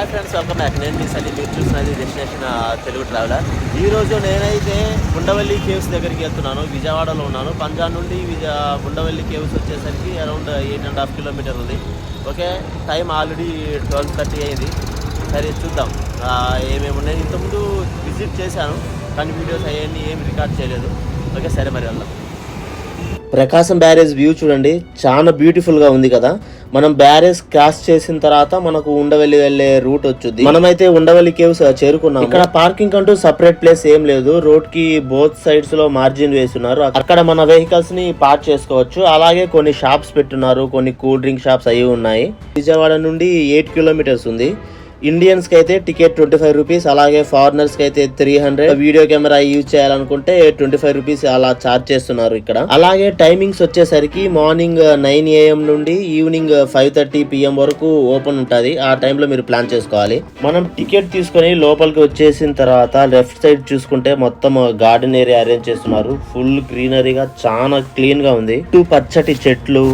Hi friends, welcome back. నేను మీ సలీం, మీరు చూస్తున్నది డెస్టినేషన్ తెలుగు ట్రావెలర్. ఈరోజు నేనైతే ఉండవల్లి కేవ్స్ దగ్గరికి వెళ్తున్నాను. విజయవాడలో ఉన్నాను. పంజాబ్ నుండి ఉండవల్లి కేవ్స్ వచ్చేసరికి అరౌండ్ 8.5 కిలోమీటర్ ఉంది. ఓకే, టైం ఆల్రెడీ 12:30 అయింది. సరే చూద్దాం ఏమేమి ఉన్నాయి. ఇంతకుముందు విజిట్ చేశాను కానీ వీడియోస్ అవన్నీ ఏమి రికార్డ్ చేయలేదు. ఓకే సరే మరి వెళ్దాం. ప్రకాశం బ్యారేజ్ వ్యూ చూడండి, చాలా బ్యూటిఫుల్ గా ఉంది కదా. మనం బ్యారేజ్ క్రాస్ చేసిన తర్వాత మనకు ఉండవల్లి వెళ్లే రూట్ వచ్చుద్ది. మనమైతే ఉండవల్లి కేవ్స్ చేరుకున్నాం. ఇక్కడ పార్కింగ్ అంటూ సపరేట్ ప్లేస్ ఏం లేదు. రోడ్ కి బోత్ సైడ్స్ లో మార్జిన్ వేస్తున్నారు. అక్కడ మన వెహికల్స్ ని పార్క్ చేసుకోవచ్చు. అలాగే కొన్ని షాప్స్ పెట్టున్నారు, కొన్ని కూల్ డ్రింక్ షాప్స్ అవి ఉన్నాయి. విజయవాడ నుండి 8 కిలోమీటర్స్ ఉంది. ఇండియన్స్ కి అయితే టికెట్ 25 రూపీస్, అలాగే ఫారినర్స్ కి అయితే 300. వీడియో కెమెరా యూజ్ చేయాలనుకుంటే 25 రూపీస్ అలా చార్జ్ చేస్తున్నారు ఇక్కడ. అలాగే టైమింగ్స్ వచ్చేసరికి మార్నింగ్ 9 AM నుండి ఈవినింగ్ 5:30 PM వరకు ఓపెన్ ఉంటుంది. ఆ టైంలో మీరు ప్లాన్ చేసుకోవాలి. మనం టికెట్ తీసుకొని లోపలికి వచ్చేసిన తర్వాత లెఫ్ట్ సైడ్ చూసుకుంటే మొత్తం గార్డెన్ ఏరియా అరేంజ్ చేస్తున్నారు. ఫుల్ గ్రీనరీగా చాలా క్లీన్ గా ఉంది. చుట్టూ పచ్చటి చెట్లు,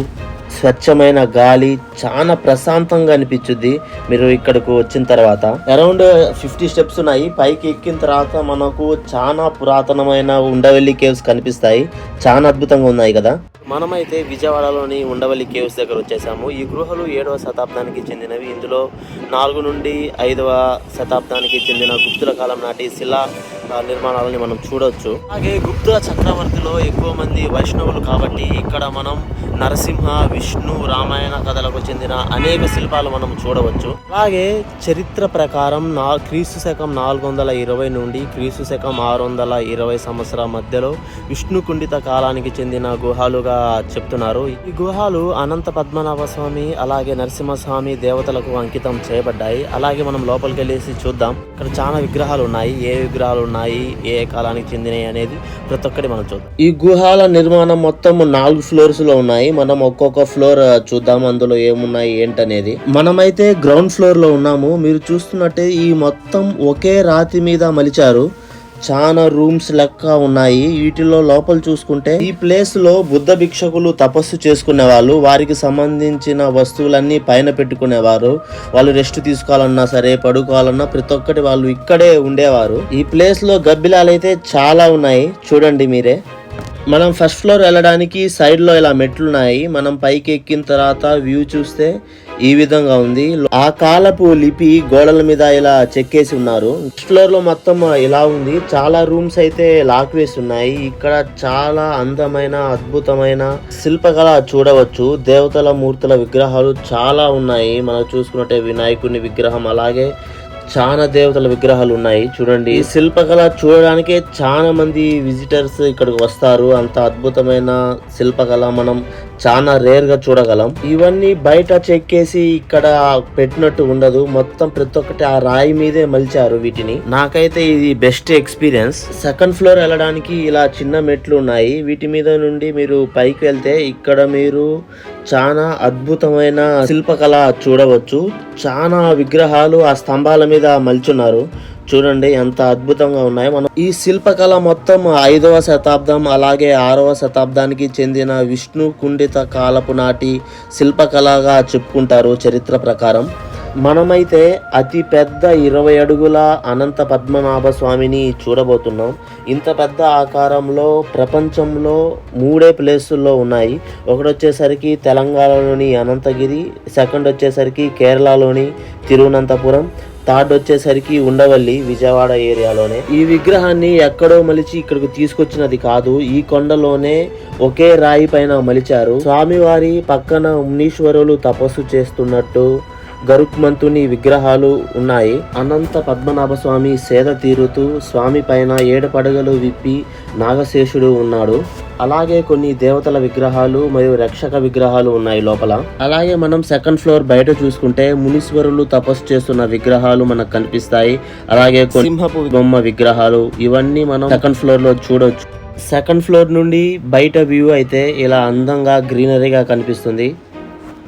స్వచ్ఛమైన గాలి, చాలా ప్రశాంతంగా అనిపించుద్ది మీరు ఇక్కడకు వచ్చిన తర్వాత. అరౌండ్ 50 స్టెప్స్ ఉన్నాయి. పైకి ఎక్కిన తర్వాత మనకు చాలా పురాతనమైన ఉండవల్లి కేవ్స్ కనిపిస్తాయి. చాలా అద్భుతంగా ఉన్నాయి కదా. మనమైతే విజయవాడలోని ఉండవల్లి కేవ్స్ దగ్గర వచ్చేసాము. ఈ గృహలు 7వ శతాబ్దానికి చెందినవి. ఇందులో 4 నుండి 5వ శతాబ్దానికి చెందిన గుప్తుల కాలం నాటి శిలా నిర్మాణాలని మనం చూడొచ్చు. అలాగే గుప్తుల చక్రవర్తిలో ఎక్కువ మంది వైష్ణవులు కాబట్టి ఇక్కడ మనం నరసింహ, విష్ణు, రామాయణ కథలకు చెందిన అనేక శిల్పాలు మనం చూడవచ్చు. అలాగే చరిత్ర ప్రకారం క్రీస్తు శకం 420 నుండి క్రీస్తు శకం 620 సంవత్సరాల మధ్యలో విష్ణు కుండిత కాలానికి చెందిన గుహాలుగా చెప్తున్నారు. ఈ గుహాలు అనంత పద్మనాభ స్వామి అలాగే నరసింహస్వామి దేవతలకు అంకితం చేయబడ్డాయి. అలాగే మనం లోపలికి వెళ్ళేసి చూద్దాం. ఇక్కడ చాలా విగ్రహాలు ఉన్నాయి. ఏ విగ్రహాలు ఉన్నాయి, ఏ కాలానికి చెందినవి అనేది ప్రతి ఒక్కటి మనం చూద్దాం. ఈ గుహాల నిర్మాణం మొత్తం 4 ఫ్లోర్స్ లో ఉన్నాయి. మనం ఒక్కొక్క ఫ్లోర్ చూద్దాం, అందులో ఏమున్నాయి ఏంటనేది. మనమైతే గ్రౌండ్ ఫ్లోర్ లో ఉన్నాము. మీరు చూస్తున్నట్టే ఈ మొత్తం ఒకే రాతి మీద మలిచారు. చాలా రూమ్స్ లెక్క ఉన్నాయి. వీటిలో లోపల చూసుకుంటే ఈ ప్లేస్ లో బుద్ధ భిక్షకులు తపస్సు చేసుకునే వాళ్ళు, వారికి సంబంధించిన వస్తువులన్నీ పైన పెట్టుకునేవారు. వాళ్ళు రెస్ట్ తీసుకోవాలన్నా సరే, పడుకోవాలన్నా ప్రతి ఒక్కటి వాళ్ళు ఇక్కడే ఉండేవారు. ఈ ప్లేస్ లో గబ్బిలాలు అయితే చాలా ఉన్నాయి, చూడండి మీరే. మనం ఫస్ట్ ఫ్లోర్ వెళ్ళడానికి సైడ్ లో ఇలా మెట్లున్నాయి. మనం పైకి ఎక్కిన తర్వాత వ్యూ చూస్తే ఈ విధంగా ఉంది. ఆ కాలపు లిపి గోడల మీద ఇలా చెక్కేసి ఉన్నారు. ఫస్ట్ ఫ్లోర్ లో మొత్తం ఇలా ఉంది. చాలా రూమ్స్ అయితే లాక్ వేసి ఉన్నాయి. ఇక్కడ చాలా అందమైన అద్భుతమైన శిల్పకళ చూడవచ్చు. దేవతల మూర్తుల విగ్రహాలు చాలా ఉన్నాయి. మనం చూసుకున్నట్టే వినాయకుని విగ్రహం, అలాగే చాలా దేవతల విగ్రహాలు ఉన్నాయి. చూడండి, శిల్పకళ చూడడానికే చాలా మంది విజిటర్స్ ఇక్కడికి వస్తారు. అంత అద్భుతమైన శిల్పకళ మనం చాలా రేర్ గా చూడగలం. ఇవన్నీ బయట చెక్కేసి ఇక్కడ పెట్టినట్టు ఉండదు. మొత్తం ప్రతి ఒక్కటి ఆ రాయి మీదే మలిచారు వీటిని. నాకైతే ఇది బెస్ట్ ఎక్స్పీరియన్స్. సెకండ్ ఫ్లోర్ వెళ్ళడానికి ఇలా చిన్న మెట్లు ఉన్నాయి. వీటి మీద నుండి మీరు పైకి వెళ్తే ఇక్కడ మీరు చాలా అద్భుతమైన శిల్పకళ చూడవచ్చు. చాలా విగ్రహాలు ఆ స్తంభాల మీద మలుచున్నారు. చూడండి ఎంత అద్భుతంగా ఉన్నాయి. మనం ఈ శిల్పకళ మొత్తం 5వ శతాబ్దం అలాగే 6వ శతాబ్దానికి చెందిన విష్ణు కుండిత కాలపు నాటి శిల్పకళగా చెప్పుకుంటారు చరిత్ర ప్రకారం. మనమైతే అతి పెద్ద 20 అడుగుల అనంత పద్మనాభ స్వామిని చూడబోతున్నాం. ఇంత పెద్ద ఆకారంలో ప్రపంచంలో 3 ప్లేసుల్లో ఉన్నాయి. ఒకటి వచ్చేసరికి తెలంగాణలోని అనంతగిరి, సెకండ్ వచ్చేసరికి కేరళలోని తిరువనంతపురం, థర్డ్ వచ్చేసరికి ఉండవల్లి విజయవాడ ఏరియాలోనే. ఈ విగ్రహాన్ని ఎక్కడో మలిచి ఇక్కడికి తీసుకొచ్చినది కాదు, ఈ కొండలోనే ఒకే రాయి పైన మలిచారు. స్వామివారి పక్కన మునీశ్వరులు తపస్సు చేస్తున్నట్టు గరుక్మంతుని విగ్రహాలు ఉన్నాయి. అనంత పద్మనాభ స్వామి సేద తీరుతూ స్వామి పైన 7 పడగలు విప్పి నాగశేషుడు ఉన్నాడు. అలాగే కొన్ని దేవతల విగ్రహాలు మరియు రక్షక విగ్రహాలు ఉన్నాయి లోపల. అలాగే మనం సెకండ్ ఫ్లోర్ బయట చూసుకుంటే మునీశ్వరులు తపస్సు చేస్తున్న విగ్రహాలు మనకు కనిపిస్తాయి. అలాగే సింహపు బొమ్మ విగ్రహాలు, ఇవన్నీ మనం సెకండ్ ఫ్లోర్ లో చూడొచ్చు. సెకండ్ ఫ్లోర్ నుండి బయట వ్యూ అయితే ఇలా అందంగా గ్రీనరీగా కనిపిస్తుంది.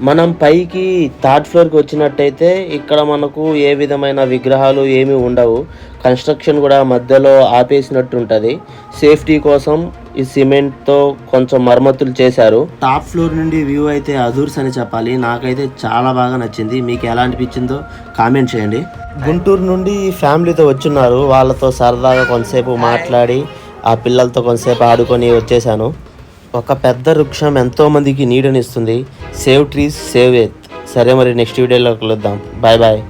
మనం పైకి థర్డ్ ఫ్లోర్కి వచ్చినట్టయితే ఇక్కడ మనకు ఏ విధమైన విగ్రహాలు ఏమీ ఉండవు. కన్స్ట్రక్షన్ కూడా మధ్యలో ఆపేసినట్టు ఉంటుంది. సేఫ్టీ కోసం ఈ సిమెంట్తో కొంచెం మరమ్మతులు చేశారు. టాప్ ఫ్లోర్ నుండి వ్యూ అయితే అదూర్స్ అని చెప్పాలి. నాకైతే చాలా బాగా నచ్చింది. మీకు ఎలా అనిపించిందో కామెంట్ చేయండి. గుంటూరు నుండి ఫ్యామిలీతో వచ్చున్నారు. వాళ్ళతో సరదాగా కొంతసేపు మాట్లాడి ఆ పిల్లలతో కొంతసేపు ఆడుకొని వచ్చేసాను. ఒక పెద్ద వృక్షం ఎంతోమందికి నీడనిస్తుంది. Save trees save earth. సరే మరి నెక్స్ట్ వీడియోలో కలుద్దాం. Bye bye.